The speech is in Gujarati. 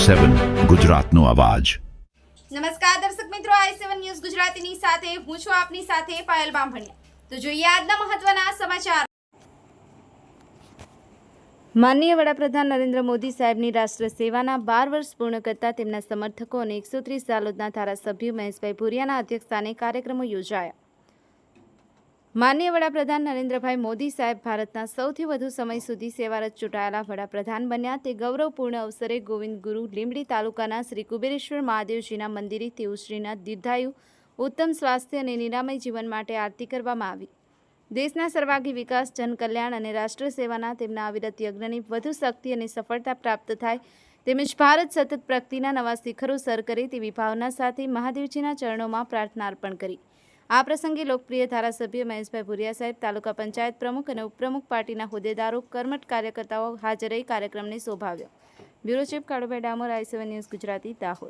i7 ગુજરાતનો અવાજ। નમસ્કાર દર્શક મિત્રો, i7 ન્યૂઝ ગુજરાતીની સાથે હું છું આપની સાથે પાયલ બામભણિયા। તો જોઈએ આજના મહત્વના સમાચાર। માનનીય વડાપ્રધાન નરેન્દ્ર મોદી સાહેબની રાષ્ટ્ર સેવાના 12 વર્ષ પૂર્ણ કરતા તેમના સમર્થકો અને 130 દાલોદના ધારાસભ્ય મહેશભાઈ ભુરિયાના અધ્યક્ષસ્થાને કાર્યક્રમો યોજાયા। માનનીય વડાપ્રધાન નરેન્દ્રભાઈ મોદી સાહેબ ભારતના સૌથી વધુ સમય સુધી સેવારત ચૂંટાયેલા વડાપ્રધાન બન્યા તે ગૌરવપૂર્ણ અવસરે ગોવિંદ ગુરુ લીંબડી તાલુકાના શ્રી કુબેરેશ્વર મહાદેવજીના મંદિરે તેઓશ્રીના દીર્ઘાયુ, ઉત્તમ સ્વાસ્થ્ય અને નિરામય જીવન માટે આરતી કરવામાં આવી। દેશના સર્વાંગી વિકાસ, જનકલ્યાણ અને રાષ્ટ્ર સેવાના તેમના અવિરત યજ્ઞની વધુ શક્તિ અને સફળતા પ્રાપ્ત થાય તેમજ ભારત સતત પ્રગતિના નવા શિખરો સર કરે તેવી ભાવના સાથે મહાદેવજીના ચરણોમાં પ્રાર્થના અર્પણ કરી। આ પ્રસંગે લોકપ્રિય ધારાસભ્ય મહેશભાઈ ભુરિયા સાહેબ, તાલુકા પંચાયત પ્રમુખ અને ઉપપ્રમુખ, પાર્ટીના હોદ્દેદારો, કર્મઠ કાર્યકર્તાઓ હાજર રહી કાર્યક્રમને શોભાવ્યો। Bureau chief Kalubhai Damor, i7 news Gujarati, Dahod.